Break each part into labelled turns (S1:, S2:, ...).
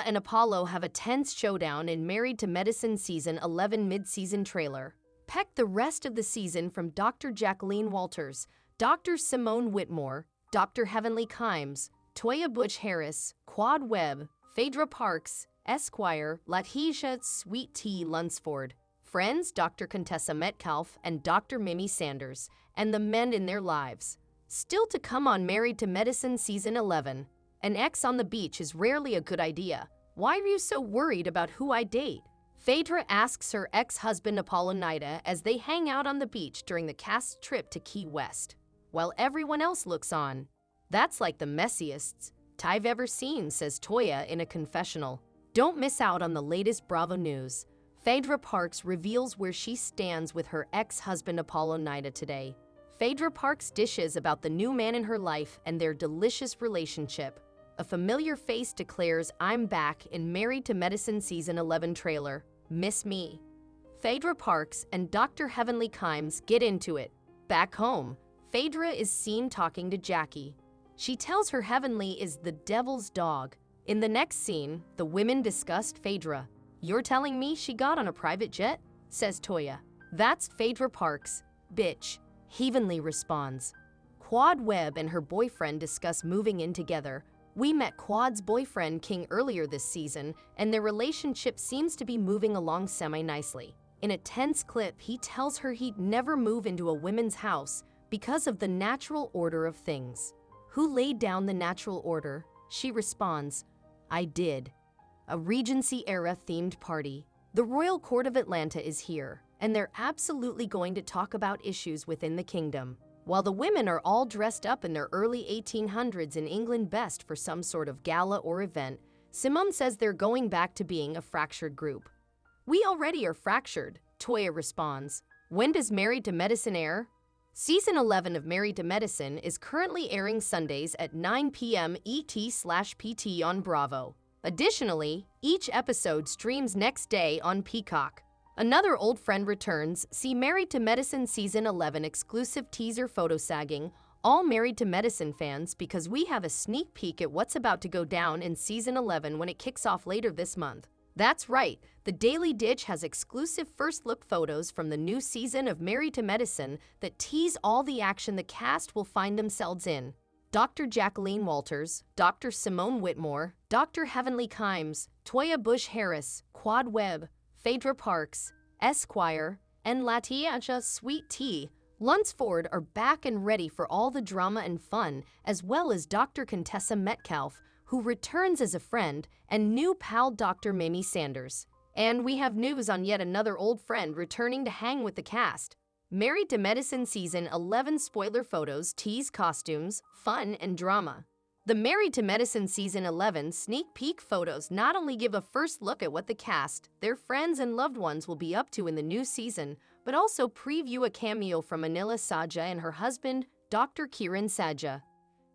S1: and Apollo have a tense showdown in Married to Medicine Season 11 mid-season trailer. Peck the rest of the season from Dr. Jacqueline Walters, Dr. Simone Whitmore, Dr. Heavenly Kimes, Toya Butch Harris, Quad Webb, Phaedra Parks, Esquire, Letitia Sweet Tea Lunsford, Friends Dr. Contessa Metcalf and Dr. Mimi Sanders, and the men in their lives. Still to come on Married to Medicine Season 11. An ex on the beach is rarely a good idea. Why are you so worried about who I date? Phaedra asks her ex-husband Apollo Nida as they hang out on the beach during the cast's trip to Key West, while everyone else looks on. That's like the messiest I've ever seen, says Toya in a confessional. Don't miss out on the latest Bravo news. Phaedra Parks reveals where she stands with her ex-husband Apollo Nida today. Phaedra Parks dishes about the new man in her life and their delicious relationship. A familiar face declares, "I'm back" in Married to Medicine Season 11 trailer. Miss me? Phaedra Parks and Dr. Heavenly Kimes get into it. Back home, Phaedra is seen talking to Jackie. She tells her Heavenly is the devil's dog. In the next scene, the women discussed Phaedra. "You're telling me she got on a private jet?" says Toya. "That's Phaedra Parks, bitch," Heavenly responds. Quad Webb and her boyfriend discuss moving in together. We met Quad's boyfriend King earlier this season, and their relationship seems to be moving along semi-nicely. In a tense clip, he tells her he'd never move into a women's house because of the natural order of things. Who laid down the natural order? She responds, "I did." A Regency-era themed party. The Royal Court of Atlanta is here, and they're absolutely going to talk about issues within the kingdom. While the women are all dressed up in their early 1800s in England best for some sort of gala or event, Simone says they're going back to being a fractured group. "We already are fractured," Toya responds. When does Married to Medicine air? Season 11 of Married to Medicine is currently airing Sundays at 9 p.m. ET/PT on Bravo. Additionally, each episode streams next day on Peacock. Another old friend returns. See Married to Medicine Season 11 exclusive teaser photo sagging, all Married to Medicine fans, because we have a sneak peek at what's about to go down in Season 11 when it kicks off later this month. That's right, the Daily Dish has exclusive first-look photos from the new season of Married to Medicine that tease all the action the cast will find themselves in. Dr. Jacqueline Walters, Dr. Simone Whitmore, Dr. Heavenly Kimes, Toya Butch Harris, Quad Webb, Phaedra Parks, Esquire, and Letitia Sweet Tea Lunsford are back and ready for all the drama and fun, as well as Dr. Contessa Metcalf, who returns as a friend, and new pal Dr. Mimi Sanders. And we have news on yet another old friend returning to hang with the cast. Married to Medicine Season 11 spoiler photos tease costumes, fun, and drama. The Married to Medicine Season 11 sneak peek photos not only give a first look at what the cast, their friends, and loved ones will be up to in the new season, but also preview a cameo from Anila Saja and her husband, Dr. Kiran Saja.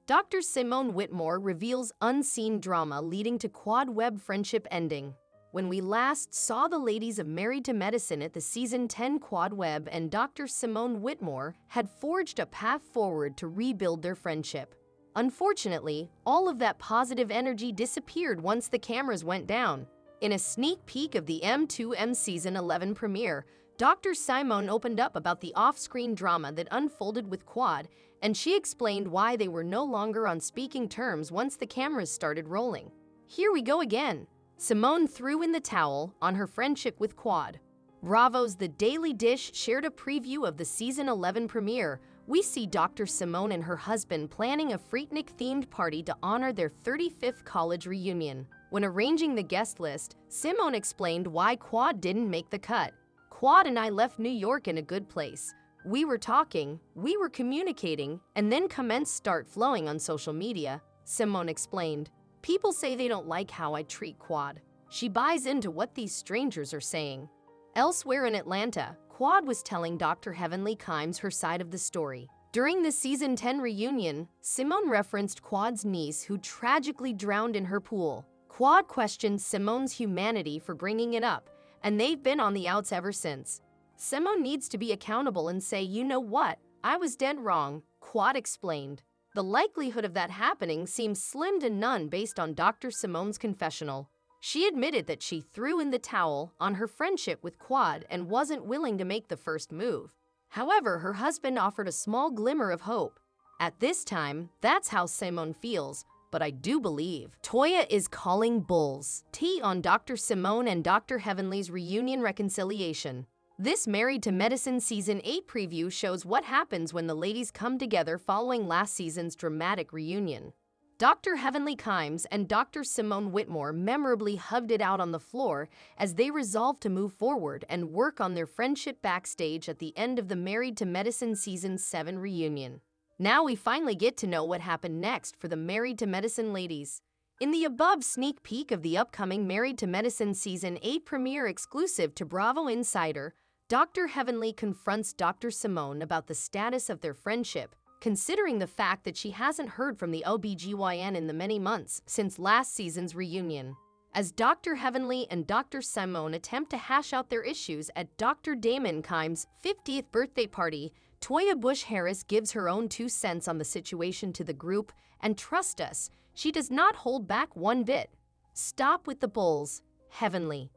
S1: Dr. Simone Whitmore reveals unseen drama leading to Quad Webb friendship ending. When we last saw the ladies of Married to Medicine at the Season 10, Quad Webb and Dr. Simone Whitmore had forged a path forward to rebuild their friendship. Unfortunately, all of that positive energy disappeared once the cameras went down. In a sneak peek of the M2M Season 11 premiere, Dr. Simone opened up about the off-screen drama that unfolded with Quad, and she explained why they were no longer on speaking terms once the cameras started rolling. Here we go again. Simone threw in the towel on her friendship with Quad. Bravo's The Daily Dish shared a preview of the Season 11 premiere. We see Dr. Simone and her husband planning a Freaknik-themed party to honor their 35th college reunion. When arranging the guest list, Simone explained why Quad didn't make the cut. "Quad and I left New York in a good place. We were talking, we were communicating, and then comments start flowing on social media," Simone explained. "People say they don't like how I treat Quad. She buys into what these strangers are saying." Elsewhere in Atlanta, Quad was telling Dr. Heavenly Kimes her side of the story. During the Season 10 reunion, Simone referenced Quad's niece who tragically drowned in her pool. Quad questioned Simone's humanity for bringing it up, and they've been on the outs ever since. "Simone needs to be accountable and say, 'You know what? I was dead wrong,'" Quad explained. The likelihood of that happening seems slim to none based on Dr. Simone's confessional. She admitted that she threw in the towel on her friendship with Quad and wasn't willing to make the first move. However, her husband offered a small glimmer of hope. At this time, that's how Simone feels, but I do believe Toya is calling bulls. Tea on Dr. Simone and Dr. Heavenly's reunion reconciliation. This Married to Medicine Season 8 preview shows what happens when the ladies come together following last season's dramatic reunion. Dr. Heavenly Kimes and Dr. Simone Whitmore memorably hugged it out on the floor as they resolved to move forward and work on their friendship backstage at the end of the Married to Medicine Season 7 reunion. Now we finally get to know what happened next for the Married to Medicine ladies. In the above sneak peek of the upcoming Married to Medicine Season 8 premiere exclusive to Bravo Insider, Dr. Heavenly confronts Dr. Simone about the status of their friendship, considering the fact that she hasn't heard from the OBGYN in the many months since last season's reunion. As Dr. Heavenly and Dr. Simone attempt to hash out their issues at Dr. Damon Kimes' 50th birthday party, Toya Bush-Harris gives her own 2 cents on the situation to the group, and trust us, she does not hold back one bit. Stop with the bulls, Heavenly.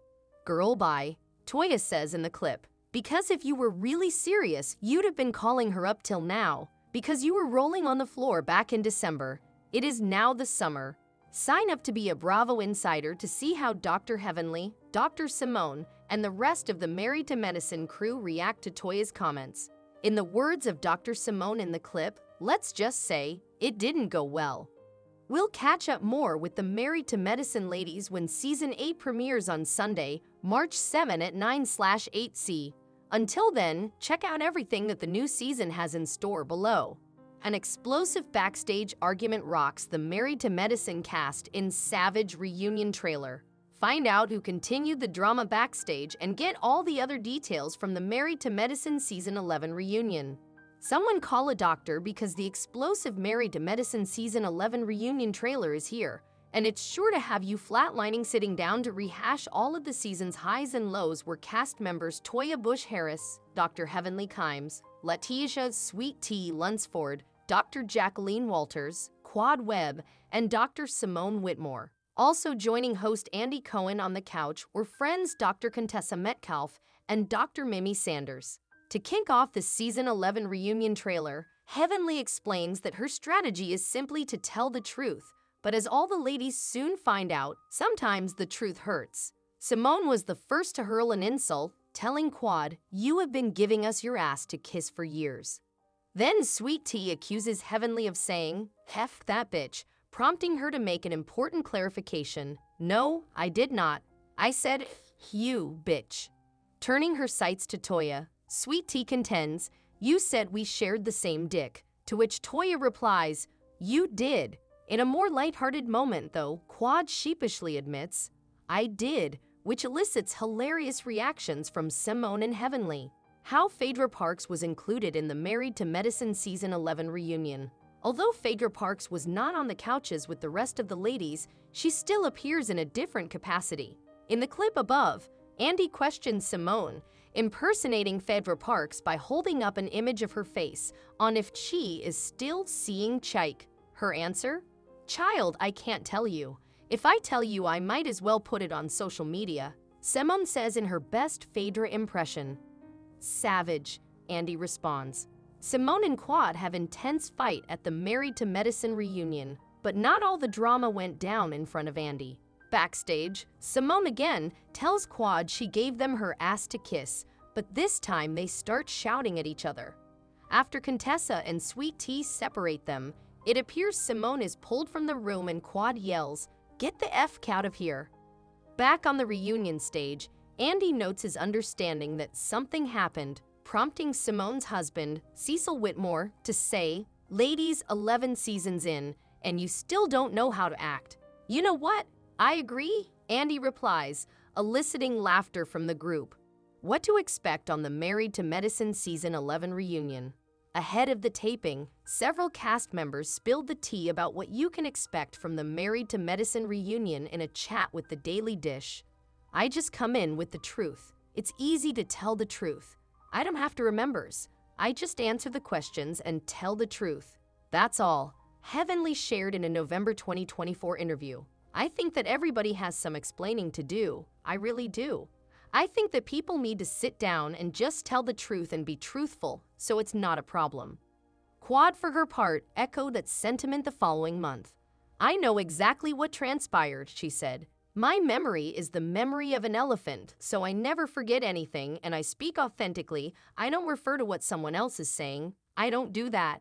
S1: Girl, bye, Toya says in the clip. Because if you were really serious, you'd have been calling her up till now. Because you were rolling on the floor back in December. It is now the summer. Sign up to be a Bravo Insider to see how Dr. Heavenly, Dr. Simone, and the rest of the Married to Medicine crew react to Toya's comments. In the words of Dr. Simone in the clip, let's just say, it didn't go well. We'll catch up more with the Married to Medicine ladies when Season 8 premieres on Sunday, March 7 at 9/8C. Until then, check out everything that the new season has in store below. An explosive backstage argument rocks the Married to Medicine cast in Savage reunion trailer. Find out who continued the drama backstage and get all the other details from the Married to Medicine Season 11 reunion. Someone call a doctor because the explosive Married to Medicine Season 11 reunion trailer is here, and it's sure to have you flatlining sitting down to rehash all of the season's highs and lows where cast members Toya Bush-Harris, Dr. Heavenly Kimes, Letitia Sweet Tea Lunsford, Dr. Jacqueline Walters, Quad Webb, and Dr. Simone Whitmore. Also joining host Andy Cohen on the couch were friends Dr. Contessa Metcalf and Dr. Mimi Sanders. To kick off the Season 11 reunion trailer, Heavenly explains that her strategy is simply to tell the truth, but as all the ladies soon find out, sometimes the truth hurts. Simone was the first to hurl an insult, telling Quad, "You have been giving us your ass to kiss for years." Then Sweet Tea accuses Heavenly of saying, "Hef that bitch," prompting her to make an important clarification. "No, I did not. I said, you bitch." Turning her sights to Toya, Sweet Tea contends, "You said we shared the same dick," to which Toya replies, "You did." In a more lighthearted moment, though, Quad sheepishly admits, "I did," which elicits hilarious reactions from Simone and Heavenly. How Phaedra Parks was included in the Married to Medicine Season 11 reunion. Although Phaedra Parks was not on the couches with the rest of the ladies, she still appears in a different capacity. In the clip above, Andy questions Simone, impersonating Phaedra Parks by holding up an image of her face on if she is still seeing Chike. Her answer? "Child, I can't tell you. If I tell you, I might as well put it on social media," Simone says in her best Phaedra impression. "Savage," Andy responds. Simone and Quad have intense fight at the Married to Medicine reunion, but not all the drama went down in front of Andy. Backstage, Simone again tells Quad she gave them her ass to kiss, but this time they start shouting at each other. After Contessa and Sweet Tea separate them, it appears Simone is pulled from the room and Quad yells, "Get the F out of here." Back on the reunion stage, Andy notes his understanding that something happened, prompting Simone's husband, Cecil Whitmore, to say, "Ladies, 11 seasons in, and you still don't know how to act." "You know what? I agree," Andy replies, eliciting laughter from the group. What to expect on the Married to Medicine Season 11 reunion? Ahead of the taping, several cast members spilled the tea about what you can expect from the Married to Medicine reunion in a chat with the Daily Dish. "I just come in with the truth. It's easy to tell the truth. I don't have to remembers. I just answer the questions and tell the truth. That's all," Heavenly shared in a November 2024 interview. I think that everybody has some explaining to do. I really do. I think that people need to sit down and just tell the truth and be truthful, so it's not a problem. Quad, for her part, echoed that sentiment the following month. I know exactly what transpired, she said. My memory is the memory of an elephant, so I never forget anything and I speak authentically. I don't refer to what someone else is saying. I don't do that.